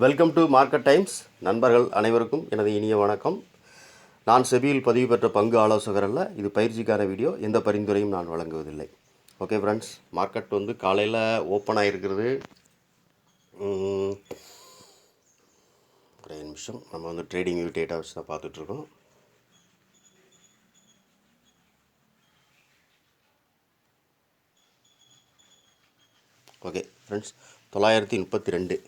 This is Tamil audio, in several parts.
Welcome to market times. நண்பர்கள் அனைவருக்கும் எனது இனிய வணக்கம். நான் செபியில் பதிவு பெற்ற பங்கு ஆலோசகர் அல்ல. இது பயிற்சிக்கான வீடியோ. எந்த பரிந்துரையும் நான் வழங்குவதில்லை. ஓகே ஃப்ரெண்ட்ஸ், மார்க்கெட் காலையில் ஓப்பன் ஆகிருக்கிறது. ஒரு நிமிஷம், நம்ம ட்ரேடிங் வியூ டேட்டா வச்சு தான் பார்த்துட்ருக்கோம். ஓகே ஃப்ரெண்ட்ஸ், 932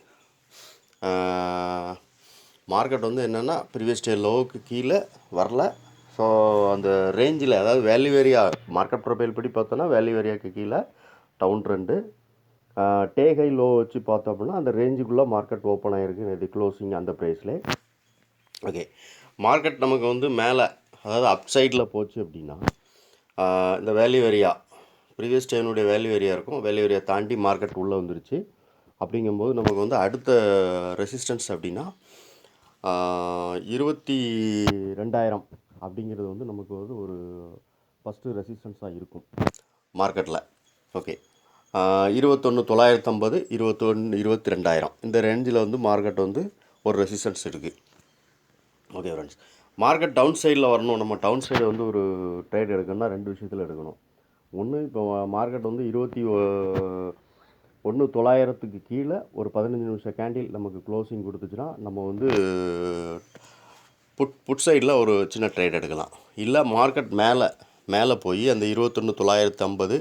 மார்க்கெட் என்னென்னா ப்ரீவியஸ் டே லோவுக்கு கீழே வரல. ஸோ அந்த ரேஞ்சில், அதாவது வேல்யூ ஏரியா மார்க்கெட் ப்ரொஃபைல் படி பார்த்தோன்னா வேல்யூ ஏரியாவுக்கு கீழே down trend. Day high low வச்சு பார்த்தோம் அப்படின்னா அந்த ரேஞ்சுக்குள்ளே மார்க்கெட் ஓப்பன் ஆகிருக்கு. இது க்ளோசிங் அந்த ப்ரைஸ்லேயே. ஓகே, மார்க்கெட் நமக்கு மேலே, அதாவது அப் சைடில் போச்சு அப்படின்னா இந்த வேல்யூ ஏரியா ப்ரீவியஸ் டேனுடைய வேல்யூ ஏரியா இருக்கும். வேல்யூ ஏரியா தாண்டி மார்க்கெட் உள்ளே வந்துருச்சு. அப்படிங்கும்போது நமக்கு அடுத்த ரெசிஸ்டன்ஸ் அப்படின்னா 22,000 அப்படிங்கிறது நமக்கு ஒரு ஃபஸ்ட்டு ரெசிஸ்டன்ஸாக இருக்கும் மார்க்கெட்டில். ஓகே, 21,950, 22,000 இந்த ரேஞ்சில் மார்க்கெட் ஒரு ரெசிஸ்டன்ஸ் இருக்குது. ஓகே ஃப்ரெண்ட்ஸ், மார்க்கெட் டவுன் சைடில் வரணும். நம்ம டவுன் சைடு ஒரு ட்ரேட் எடுக்கணும்னா ரெண்டு விஷயத்தில் எடுக்கணும். ஒன்று, இப்போ மார்க்கெட் 21,900க்கு கீழே ஒரு 15 நிமிஷம் கேண்டில் நமக்கு க்ளோசிங் கொடுத்துச்சுன்னா நம்ம புட் சைடில் ஒரு சின்ன ட்ரேட் எடுக்கலாம். இல்லை மார்க்கெட் மேலே போய் அந்த 21,950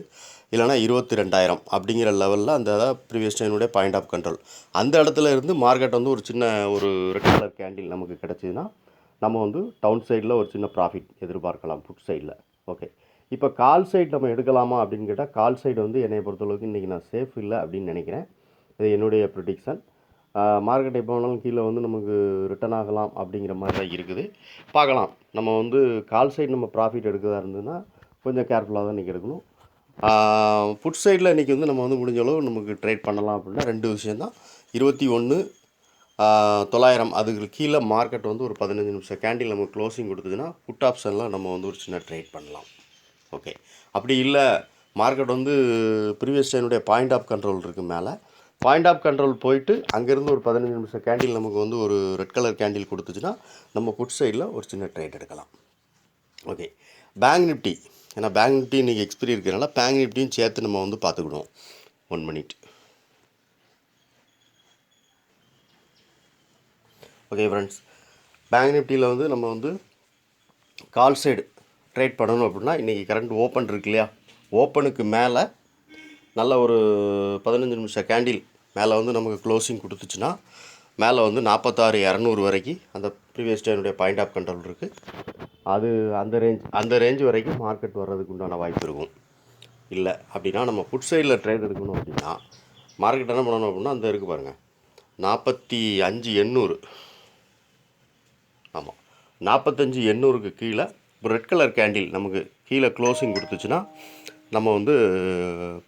இல்லைனா 22,000 அப்படிங்கிற லெவலில் அந்த ப்ரீவியஸ் டைனுடைய பாயிண்ட் ஆஃப் கண்ட்ரோல் அந்த இடத்துல இருந்து மார்க்கெட் ஒரு சின்ன ஒரு ரெட் கலர் கேண்டில் நமக்கு கிடச்சிதுன்னா நம்ம டவுன் சைடில் ஒரு சின்ன ப்ராஃபிட் எதிர்பார்க்கலாம் புட் சைடில். ஓகே, இப்போ கால் சைடு நம்ம எடுக்கலாமா அப்படின்னு கேட்டால், கால் சைடு என்னை பொறுத்தளவுக்கு இன்றைக்கி நான் சேஃப் இல்லை அப்படின்னு நினைக்கிறேன். இது என்னுடைய ப்ரிடிக்ஷன். மார்க்கெட் எப்போ வேணாலும் கீழே நமக்கு ரிட்டர்ன் ஆகலாம் அப்படிங்கிற மாதிரி தான் இருக்குது. பார்க்கலாம். நம்ம கால் சைடு நம்ம ப்ராஃபிட் எடுக்கிறதா இருந்ததுன்னா கொஞ்சம் கேர்ஃபுல்லாக தான் இன்றைக்கி எடுக்கணும். புட் சைடில் இன்றைக்கி நம்ம முடிஞ்ச அளவு நமக்கு ட்ரேட் பண்ணலாம் அப்படின்னா ரெண்டு விஷயந்தான். 21,900 அதுக்கு கீழே மார்க்கெட் ஒரு 15 நிமிஷம் கேண்டில் நமக்கு க்ளோசிங் கொடுத்ததுன்னா புட் ஆப்ஷனில் நம்ம ஒரு சின்ன ட்ரேட் பண்ணலாம். ஓகே, அப்படி இல்லை மார்க்கெட் ப்ரீவியஸ் டைனுடைய பாயிண்ட் ஆஃப் கண்ட்ரோல் இருக்குது. மேலே பாயிண்ட் ஆஃப் கண்ட்ரோல் போயிட்டு அங்கேருந்து ஒரு 15 நிமிஷம் கேண்டில் நமக்கு ஒரு ரெட் கலர் கேண்டில் கொடுத்துச்சுன்னா நம்ம புட் சைடில் ஒரு சின்ன ட்ரேட் எடுக்கலாம். ஓகே, பேங்க் நிஃப்டி, ஏன்னா பேங்க் நிஃப்டி இன்றைக்கி எக்ஸ்பிரி இருக்கிறனால பேங்க் நிஃப்டியும் சேர்த்து நம்ம பார்த்துக்கிடுவோம். 1 மினிட். ஓகே ஃப்ரெண்ட்ஸ், பேங்க் நிஃப்டியில் நம்ம கால் சைடு ட்ரேட் பண்ணணும் அப்படின்னா இன்றைக்கி கரண்ட் ஓப்பன் இருக்கு இல்லையா, ஓப்பனுக்கு மேலே நல்ல ஒரு 15 நிமிஷம் கேண்டில் மேலே நமக்கு க்ளோசிங் கொடுத்துச்சுன்னா மேலே 46,200 வரைக்கும் அந்த ப்ரீவியஸ் டேனுடைய பாயிண்ட் ஆஃப் கண்ட்ரோல் இருக்குது. அது அந்த ரேஞ்ச் வரைக்கும் மார்க்கெட் வர்றதுக்கு உண்டான வாய்ப்பு இருக்கும். இல்லை அப்படின்னா நம்ம புட் சைடில் ட்ரேட் எடுக்கணும் அப்படின்னா மார்க்கெட் என்ன பண்ணணும் அப்படின்னா அந்த இருக்குது பாருங்கள் 45,800. ஆமாம், 45,800க்கு கீழே ரெட் கலர் கேண்டில் நமக்கு கீழே க்ளோசிங் கொடுத்துச்சுன்னா நம்ம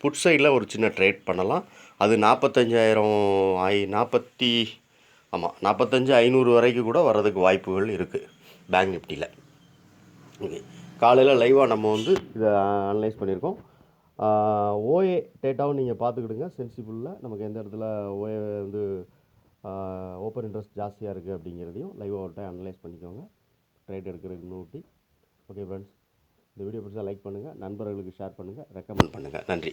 புட் சைடில் ஒரு சின்ன ட்ரேட் பண்ணலாம். அது 45,500 வரைக்கும் கூட வர்றதுக்கு வாய்ப்புகள் இருக்குது பேங்க் நிஃப்டியில். ஓகே, காலையில் லைவாக நம்ம இதை அனலைஸ் பண்ணியிருக்கோம். ஓஏ டேட்டாவும் நீங்கள் பார்த்துக்கிடுங்க. சென்சிபிளில் நமக்கு எந்த இடத்துல ஓஏ ஓப்பன் இன்ட்ரெஸ்ட் ஜாஸ்தியாக இருக்குது அப்படிங்கிறதையும் லைவாக ஒரு டைம் அனலைஸ் பண்ணிக்கோங்க ட்ரேட் எடுக்கிறதுக்கு முன்னாடி. ஓகே ஃப்ரெண்ட்ஸ், இந்த வீடியோ பிடிச்சா லைக் பண்ணுங்கள், நண்பர்களுக்கு ஷேர் பண்ணுங்கள், ரெக்கமெண்ட் பண்ணுங்கள். நன்றி.